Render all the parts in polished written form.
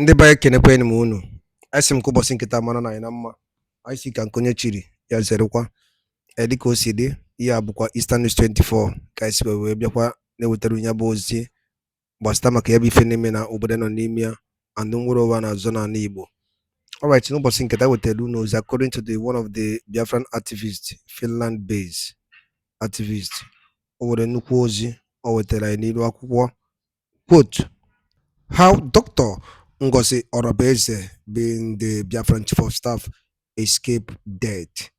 Ndị be anyị kenekwanụ m unu. Anyị sị m ka ụbọchị nkịta mara na anyị na mma. Anyị si ka nkonye chiri ya zerekwa. Dịka o si dị, ihe a bụkwa Eastern News 24 ka anyị si wee bịakwa na-ewetara ya bụ ozi gbasịta maka ya bụ ife na-eme na obodo nọ n'ime ya and nwere ụwa na-azọ n'ala Igbo. Alright, n'ụbọchị nkịta wetara unu ozi according to the one of the Biafran activists, Finland based activist. O nwere nnukwu ozi o wetara anyị n'ilu akwụkwọ. Quote, how Dr. Ngozi Orabueze, being the Biafran chief of staff, escaped death.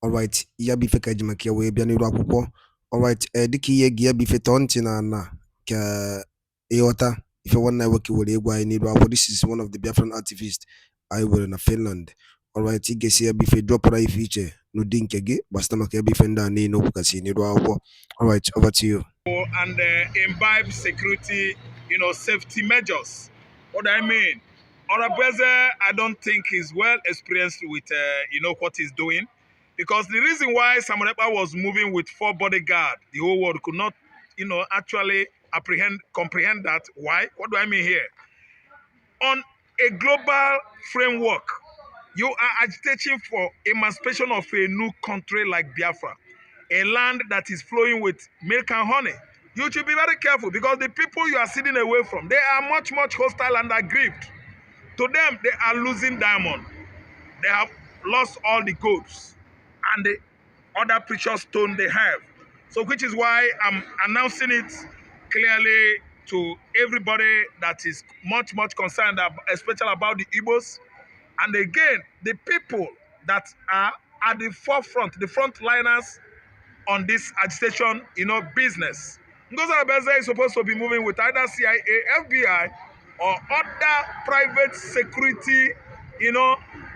Alright, ya bife ka ejimaka ya wee bịa n'iru akwụkwọ. Alright, dịka ihe gị ya bife tọọ ntị na ka ịghọta ife nwanne anyị nwoke were egwu anyị n'iru akwụkwọ. This is one of the Biafran activists anyị were na Finland. Alright, ị ga-esi ya bife dropụra ife iche n'ụdị nke gị gbasịta maka ya bife ndị a niile okwu kasị n'iru akwụkwọ. Alright, over to you. And imbibe security, safety measures. What do I mean? Orabueze, I don't think he's well experienced with, what he's doing. Because the reason why Samuel Ekpa was moving with 4 bodyguards, the whole world could not, actually comprehend that. Why? What do I mean here? On a global framework, you are agitating for emancipation of a new country like Biafra, a land that is flowing with milk and honey. You should be very careful because the people you are sitting away from, they are much, much hostile and aggrieved. To them, they are losing diamond. They have lost all the golds and the other precious stone they have. So which is why I'm announcing it clearly to everybody that is much, much concerned, especially about the Igbos. And again, the people that are at the forefront, the frontliners on this agitation, business. Ngozi Orabueze is supposed to be moving with either CIA, FBI, or other private security,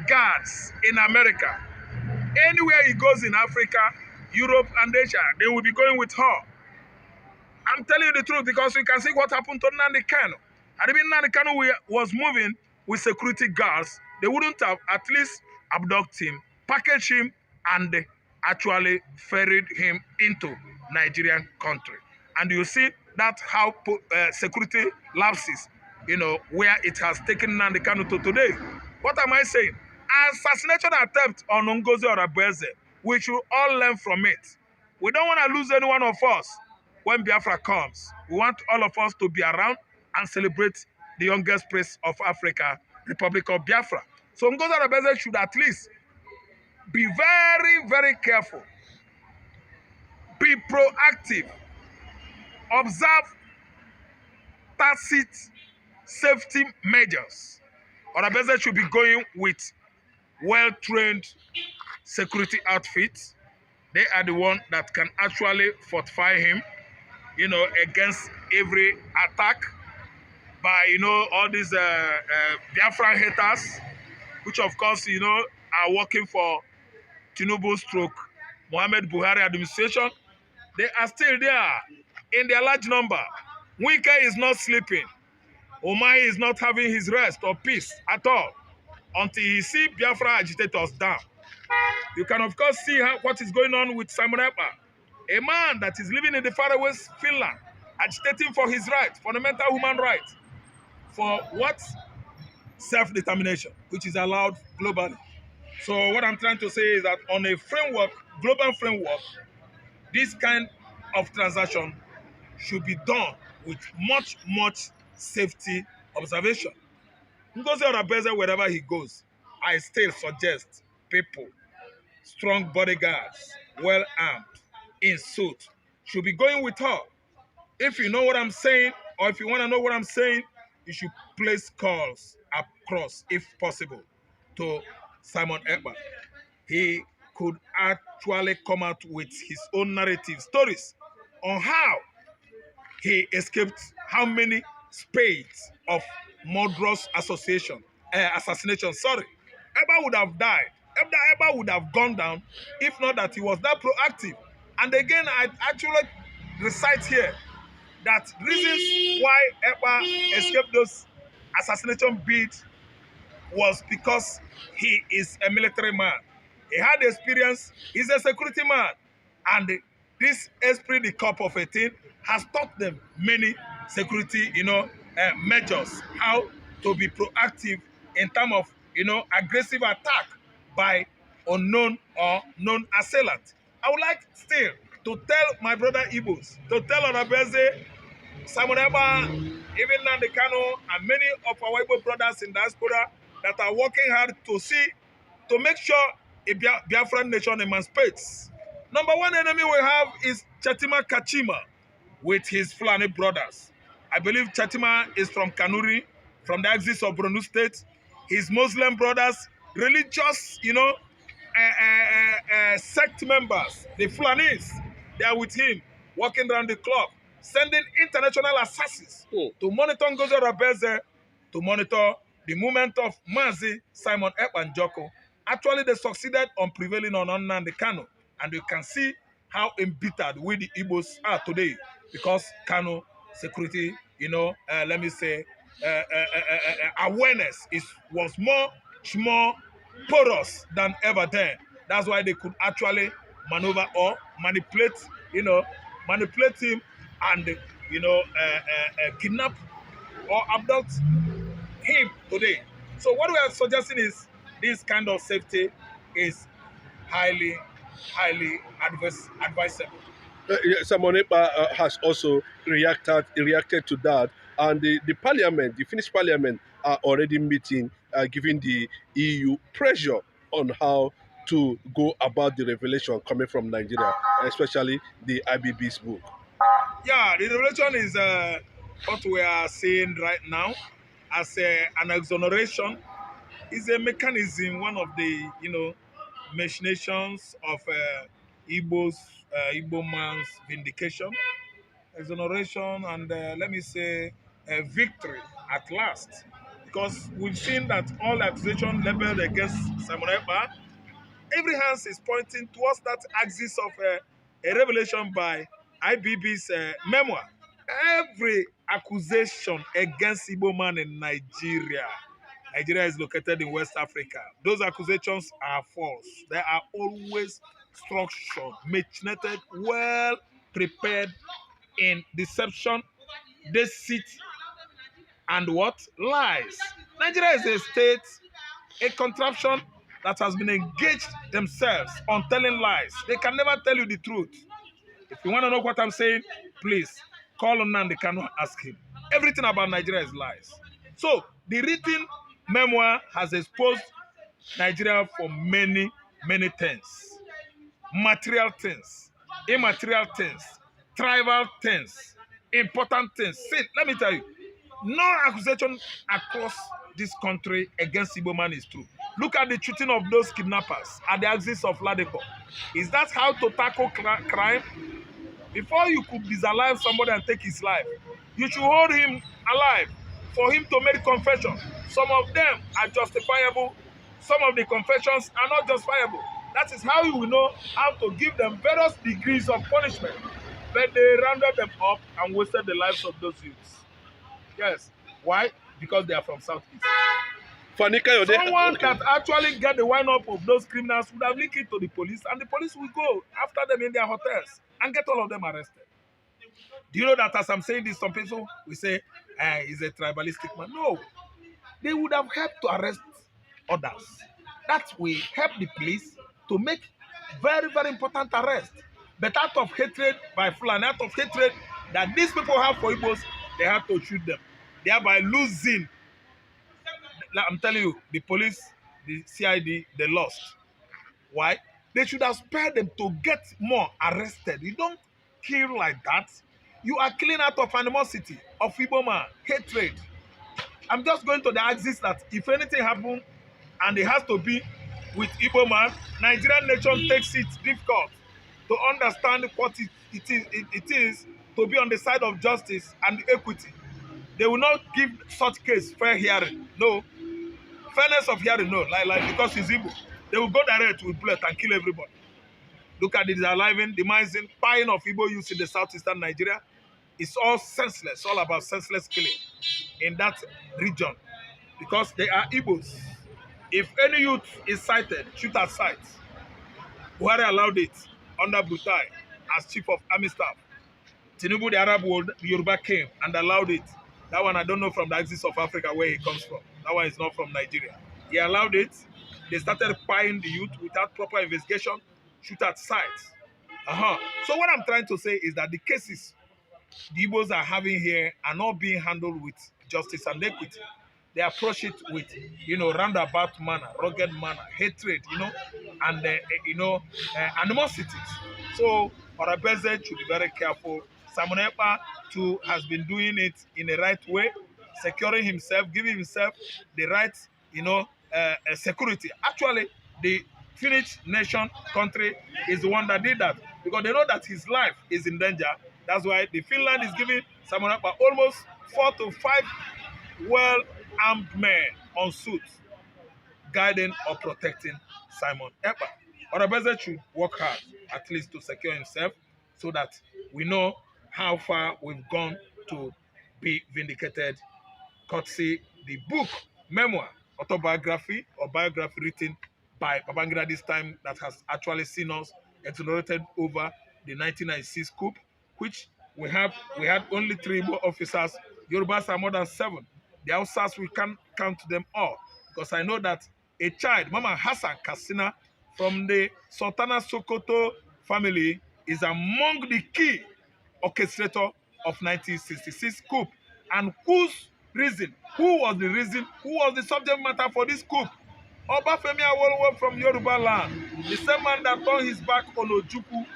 guards in America. Anywhere he goes in Africa, Europe, and Asia, they will be going with her. I'm telling you the truth because you can see what happened to Nnamdi Kanu. Had it been Nnamdi Kanu was moving with security guards, they wouldn't have at least abducted him, packaged him, and actually ferried him into Nigerian country. And you see that's how security lapses, where it has taken Nnamdi Kanu to today. What am I saying? Assassination attempt on Ngozi Orabueze, we should all learn from it. We don't want to lose any one of us when Biafra comes. We want all of us to be around and celebrate the youngest place of Africa, Republic of Biafra. So Ngozi Orabueze should at least be very, very careful. Be proactive. Observe tacit safety measures. Orabueze should be going with well-trained security outfits. They are the ones that can actually fortify him, against every attack by, all these Biafran haters, which of course, are working for Tinubu stroke Mohamed Buhari administration. They are still there in their large number. Wike is not sleeping. Umahi is not having his rest or peace at all until he see Biafra agitators down. You can of course see what is going on with Simon Ekpa, a man that is living in the faraway Finland, agitating for his rights, fundamental human rights, for what? Self-determination, which is allowed globally. So what I'm trying to say is that on a framework, global framework, this kind of transaction should be done with much, much safety observation. Ngozi Orabueze, wherever he goes, I still suggest people, strong bodyguards, well armed, in suit, should be going with her. If you know what I'm saying, or if you want to know what I'm saying, you should place calls across, if possible, to Simon Ekpa. He could actually come out with his own narrative stories on how he escaped how many spades of murderous assassination. Ekpa would have died. Ekpa would have gone down if not that he was that proactive. And again, I actually recite here that reasons why Ekpa escaped those assassination bids was because he is a military man. He had experience, he's a security man. And this esprit de corps of 18 has taught them many security, measures, how to be proactive in terms of, aggressive attack by unknown or known assailant. I would like still to tell my brother Igbos, to tell Orabueze, Simon Eba, even Nandi Kano, and many of our Igbo brothers in diaspora that are working hard to make sure a Biafran nation emancipates. Number one enemy we have is Chetima Kachima with his Fulani brothers. I believe Chetima is from Kanuri, from the axis of Borno State. His Muslim brothers, religious, sect members, the Fulanis, they are with him, walking around the clock, sending international assassins to monitor Ngozi Orabueze, to monitor the movement of Mazi, Simon and Joko. Actually, they succeeded on prevailing on Nnamdi Kanu, and you can see how embittered we the Igbos are today because Kanu security, let me say, awareness was much more porous than ever then. That's why they could actually maneuver or manipulate him and kidnap or abduct him today. So what we are suggesting is this kind of safety is highly advisable. Simon Ekpa has also reacted to that, and the parliament, the Finnish parliament, are already meeting, giving the EU pressure on how to go about the revelation coming from Nigeria, especially the IBB's book. Yeah, the revelation is what we are seeing right now as an exoneration. Is a mechanism, one of the machinations of Igbo man's vindication, exoneration, and let me say a victory at last. Because we've seen that all accusation leveled against Simon Ekpa, every hand is pointing towards that axis of a revelation by IBB's memoir. Every accusation against Igbo man in Nigeria is located in West Africa. Those accusations are false. They are always structured, machinated, well prepared in deception, deceit, and what? Lies. Nigeria is a state, a contraption that has been engaged themselves on telling lies. They can never tell you the truth. If you want to know what I'm saying, please call on Nnamdi Kanu, ask him. Everything about Nigeria is lies. So the written memoir has exposed Nigeria for many things. Material things, immaterial things, tribal things, important things. See, let me tell you, no accusation across this country against Igbo man is true. Look at the shooting of those kidnappers at the axis of Ladeko. Is that how to tackle crime? Before you could disalive somebody and take his life, you should hold him alive for him to make confession. Some of them are justifiable. Some of the confessions are not justifiable. That is how you will know how to give them various degrees of punishment. But they rounded them up and wasted the lives of those youths. Yes. Why? Because they are from Southeast. Someone that actually get the wind-up of those criminals would have linked it to the police, and the police will go after them in their hotels and get all of them arrested. Do you know that as I'm saying this, some people will say, he's a tribalistic man. No. They would have helped to arrest others. That will help the police to make very important arrests. But out of hatred by Fulani, out of hatred that these people have for Igbos, they have to shoot them, thereby losing. I'm telling you, the police, the CID, they lost. Why? They should have spared them to get more arrested. You don't kill like that. You are killing out of animosity, of Igbo man, hatred. I'm just going to the axis that if anything happens and it has to be with Igbo man, Nigerian nation takes it difficult to understand what it is to be on the side of justice and equity. They will not give such case fair hearing. No. Fairness of hearing, no. Like because it's Igbo. They will go direct with bullet and kill everybody. Look at the desaliving, demising, buying of Igbo youth in the southeastern Nigeria. It's all senseless, all about senseless killing in that region because they are Igbos. If any youth is cited, shoot at sight. Buhari allowed it under Butai as chief of army staff. Tinubu, the Arab world, the Yoruba came and allowed it. That one I don't know from the axis of Africa where he comes from. That one is not from Nigeria. He allowed it. They started spying the youth without proper investigation, shoot at sight. So what I'm trying to say is that the cases the Igbos are having here are not being handled with justice and equity. They approach it with, roundabout manner, rugged manner, hatred, and animosities. So Orabueze should be very careful. Simon Ekpa too has been doing it in the right way, securing himself, giving himself the right, security. Actually, the Finnish nation country is the one that did that because they know that his life is in danger. That's why the Finland is giving Simon Ekpa almost 4 to 5 well-armed men on suit, guiding or protecting Simon Ekpa. Orabueze should work hard, at least to secure himself, so that we know how far we've gone to be vindicated, courtesy the book, memoir, autobiography or biography written by Babangida this time that has actually seen us exonerated over the 1996 coup, which we had only 3 more officers. Yorubas are more than 7. The Hausas, we can't count them all. Because I know that a child, Mama Hassan Kassina, from the Sultana Sokoto family, is among the key orchestrator of 1966 coup. And who was the subject matter for this coup? Obafemi Awolowo from Yoruba land, the same man that turned his back on Ojukwu,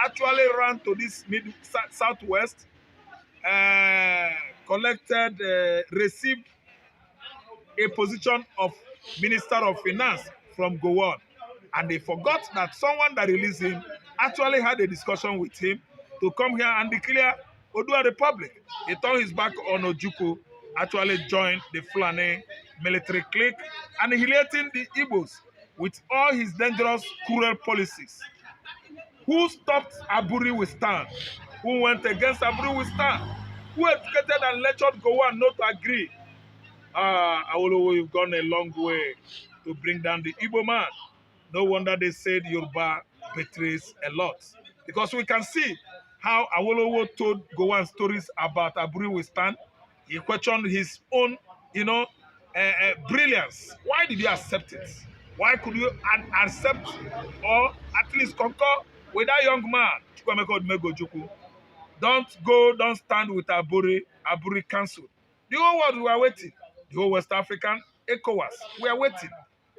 actually ran to this southwest, received a position of Minister of Finance from Gowon. And they forgot that someone that released him actually had a discussion with him to come here and declare Odua Republic. He turned his back on Ojukwu, actually joined the Fulani military clique, annihilating the Igbos with all his dangerous, cruel policies. Who stopped Aburi with stand? Who went against Aburi with stand? Who educated and lectured Gowon not to agree? Awolowo, you've gone a long way to bring down the Igbo man. No wonder they said Yoruba betrays a lot. Because we can see how Awolowo told Gowon stories about Aburi with stand. He questioned his own, brilliance. Why did you accept it? Why could you accept or at least concur with that young man? Don't stand with Aburi Council. The whole world, we are waiting. The whole West African, ECOWAS, we are waiting.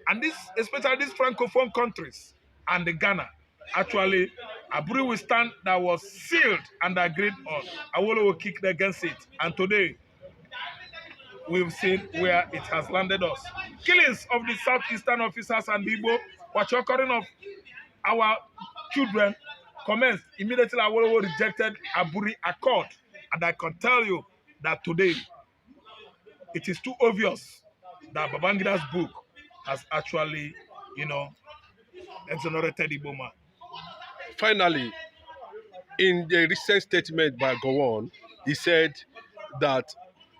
And this, especially these Francophone countries and the Ghana, actually, Aburi will stand that was sealed and agreed on. Awolowo kicked against it. And today, we've seen where it has landed us. Killings of the southeastern officers and Igbo, what occurring of our children commenced immediately. Awolowo rejected Aburi Accord, and I can tell you that today it is too obvious that Babangida's book has actually, exonerated Igbo man. Finally, in the recent statement by Gowon, he said that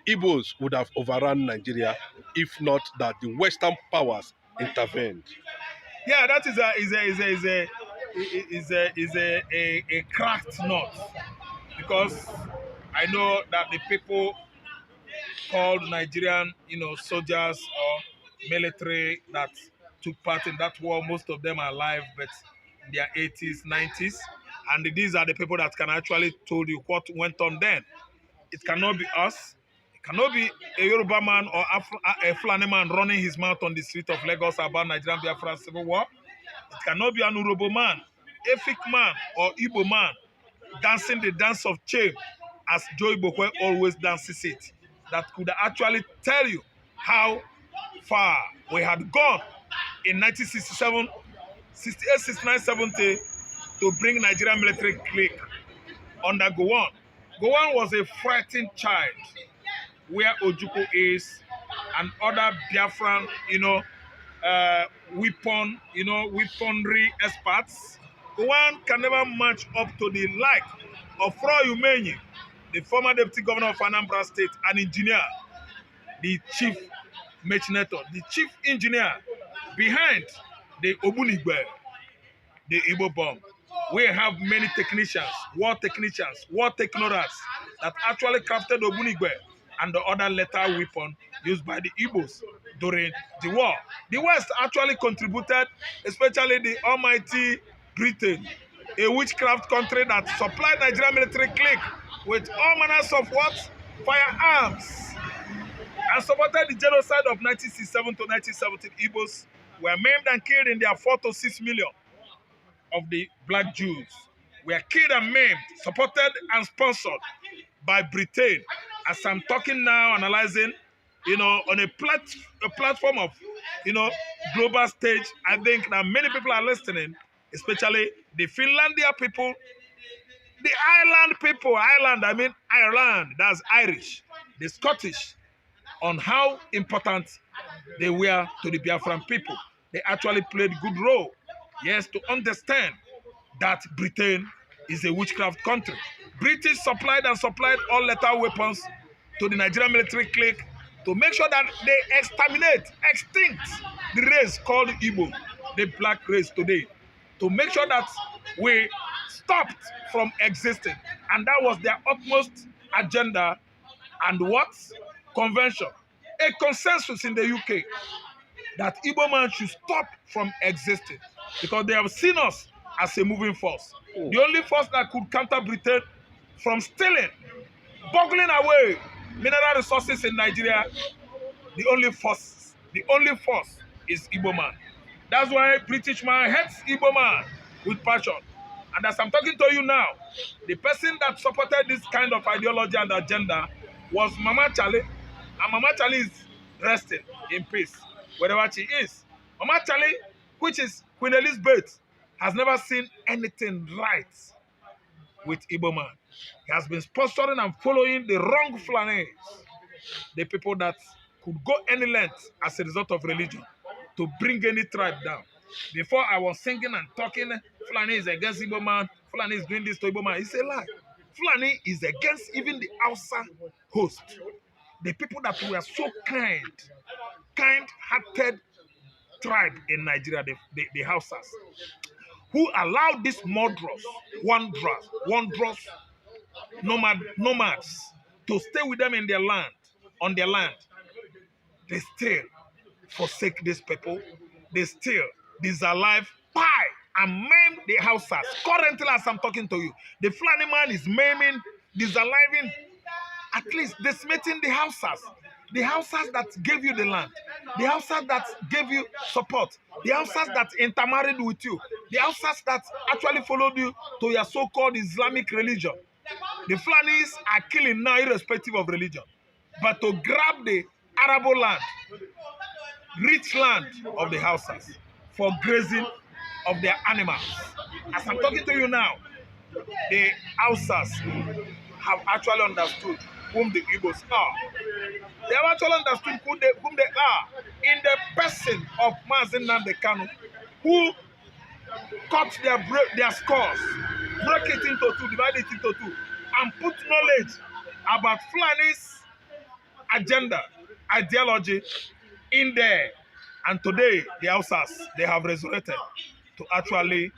Igbos would have overrun Nigeria if not that the Western powers intervened. Yeah, that is a cracked nut, because I know that the people called Nigerian, soldiers or military that took part in that war, most of them are alive, but in their 80s, 90s, and these are the people that can actually tell you what went on then. It cannot be us. It cannot be a Yoruba man or a Fulani man running his mouth on the street of Lagos about Nigerian Biafra civil war. It cannot be an Urobo man, Efik man, or Igbo man dancing the dance of shame as Joy Bokwe always dances it. That could actually tell you how far we had gone in 1967, 68, 69, 70 to bring Nigerian military clique under Gowon. Gowon was a frightened child where Ojukwu is and other Biafran, weaponry experts. Gowon can never match up to the like of Fro Umenyi, the former deputy governor of Anambra State, an engineer, the chief machinator, the chief engineer behind the Obunigwe, the Igbo bomb. We have many technicians, war technicians, war technokrats that actually crafted Obunigwe and the other lethal weapon used by the Igbos during the war. The West actually contributed, especially the almighty Britain, a witchcraft country that supplied Nigerian military clique with all manners of what? Firearms, and supported the genocide of 1967 to 1917. Igbos were maimed and killed in their 4 to 6 million of the black Jews were killed and maimed, supported and sponsored by Britain. As I'm talking now, analyzing, on a platform of, global stage, I think that many people are listening, especially the Finlandia people, the island people, Ireland, that's Irish, the Scottish, on how important they were to the Biafran people. They actually played good role, yes, to understand that Britain is a witchcraft country. British supplied all lethal weapons to the Nigerian military clique to make sure that they extinct the race called Igbo, the black race today, to make sure that we stopped from existing. And that was their utmost agenda and what? Convention. A consensus in the UK that Igbo man should stop from existing because they have seen us as a moving force. The only force that could counter Britain from stealing, boggling away mineral resources in Nigeria, the only force is Igbo man. That's why British man hates Igbo man with passion. And as I'm talking to you now, the person that supported this kind of ideology and agenda was Mama Charlie. And Mama Charlie is resting in peace wherever she is. Mama Charlie, which is Queen Elizabeth, has never seen anything right with Igbo man. He has been sponsoring and following the wrong Fulani, the people that could go any length as a result of religion to bring any tribe down. Before I was singing and talking, Fulani is against Igbo man, Fulani is doing this to Igbo man. It's a lie. Fulani is against even the Hausa host. The people that were so kind-hearted tribe in Nigeria, the Hausas, who allowed these murderous, wondrous nomads to stay with them in their land, on their land. They still forsake these people. They still disalive, pie, and maim the Hausas. Currently, as I'm talking to you, the Fulani man is maiming, disaliving, at least decimating the Hausas. The Hausas that gave you the land. The Hausas that gave you support. The Hausas that intermarried with you. The Hausas that actually followed you to your so-called Islamic religion. The Fulanis are killing now irrespective of religion. But to grab the arable land, rich land of the Hausas for grazing of their animals. As I'm talking to you now, the Hausas have actually understood whom the Igbos are. They have actually understood whom they are in the person of Mazi Nnamdi Kanu, who cut their skulls, break it into two, divide it into two, and put knowledge about Fulani's agenda, ideology in there. And today, the Hausas, they have resurrected to actually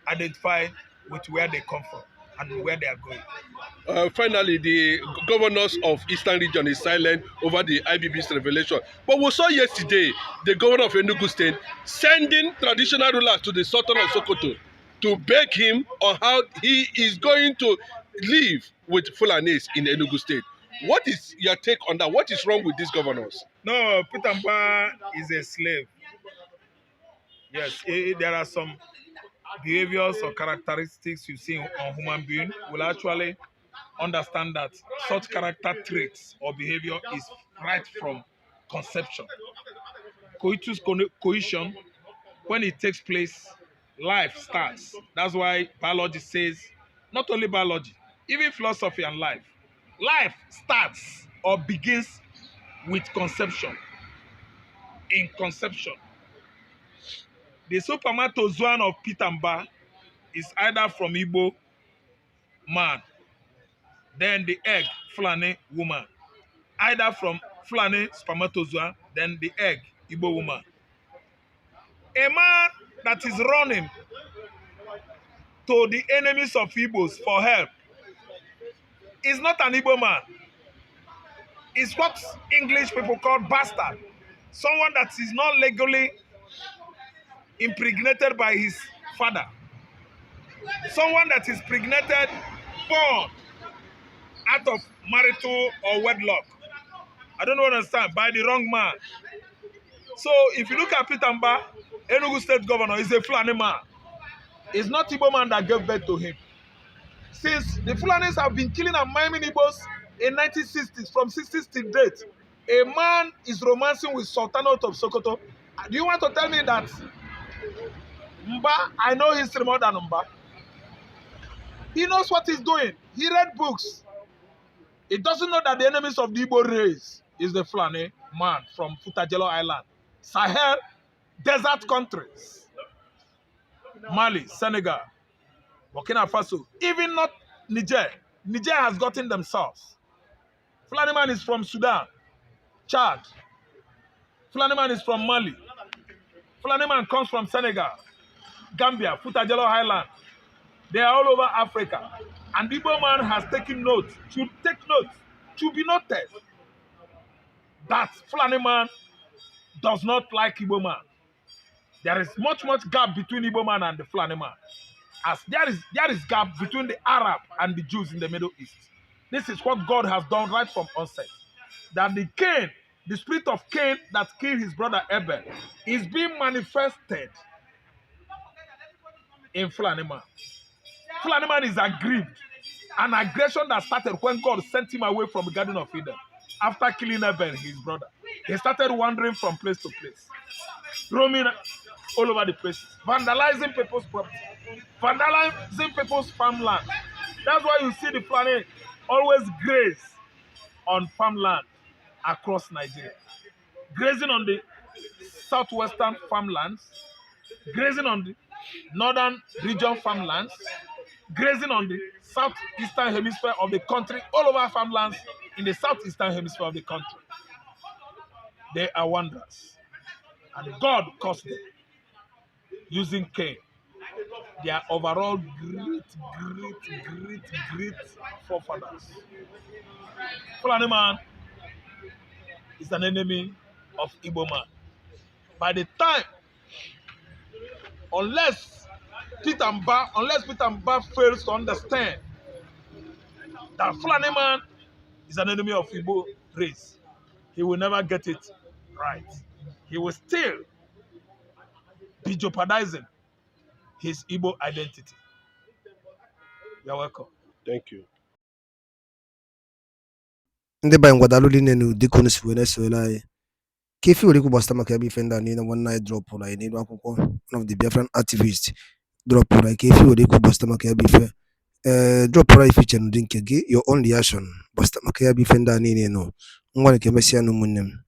identify with where they come from and where they are going. Finally, the governors of Eastern region is silent over the IBB's revelation. But we saw yesterday the governor of Enugu State sending traditional rulers to the Sultan of Sokoto to beg him on how he is going to live with Fulanis in Enugu State. What is your take on that? What is wrong with these governors? No, Peter Mba is a slave. Yes, there are some behaviors or characteristics you see on human being will actually understand that such character traits or behavior is right from conception. Coitus coition, when it takes place, life starts. That's why biology says, not only biology, even philosophy and life starts or begins with conception. In conception, the spermatozoan of Peter Mba is either from Igbo man, then the egg, Fulani woman. Either from Fulani spermatozoa, then the egg, Igbo woman. A man that is running to the enemies of Igbos for help is not an Igbo man. is what English people call bastard. Someone that is not legally impregnated by his father. Someone that is pregnated, born out of marital or wedlock. I don't understand, by the wrong man. So if you look at Peter Mba, Enugu State Governor, is a Fulani man. It's not Igbo man that gave birth to him. Since the Fulanis have been killing and maiming Igbos in 1960s, from 60s to date, a man is romancing with Sultanate of Sokoto. Do you want to tell me that Mba, I know history more than Mba? He knows what he's doing. He read books. He doesn't know that the enemies of the Igbo race is the Fulani man from Futajelo Island. Sahel, desert countries. Mali, Senegal, Burkina Faso, even not Niger. Niger has gotten themselves. Fulani man is from Sudan, Chad. Fulani man is from Mali. Fulani man comes from Senegal, Gambia, Futajelo Island. They are all over Africa. And the Igbo man has taken note, should take note, should be noted that Fulani man does not like Igbo man. There is much gap between Igbo man and the Fulani man. As there is gap between the Arab and the Jews in the Middle East. This is what God has done right from onset. That the Cain, the spirit of Cain that killed his brother Abel, is being manifested in Fulani man. Fulani man is aggrieved. An aggression that started when God sent him away from the Garden of Eden after killing Abel, his brother. He started wandering from place to place, roaming all over the place, vandalizing people's property, vandalizing people's farmland. That's why you see the Fulani always graze on farmland across Nigeria. Grazing on the southwestern farmlands, grazing on the northern region farmlands, grazing on the southeastern hemisphere of the country, all over farmlands in the southeastern hemisphere of the country. They are wonders. And God caused them using Cain. They are overall great forefathers. Fulani man is an enemy of Igbo man. By the time, unless Peter Mba fails to understand that Fulani man is an enemy of Igbo race, he will never get it right. He will still be jeopardizing his Igbo identity. You're welcome. Thank you. Ndị banyị ngwadalụ dị n'enu dịka unu si wee na-esoyela anyị ka ife were ikwu gbasara maka ebe ife ndị a niile nwanne anyị dropụrụ anyị n'elu akwụkwọ one of the Biafran activists dropụrụ anyị ka ife were ikwu gbasara maka ebe ife dropụrụ anyị fiche n'ụdị nke gị your own reaction gbasara maka ebe ife ndị a niile nọ ngwa nke emesịa na ụmụnne m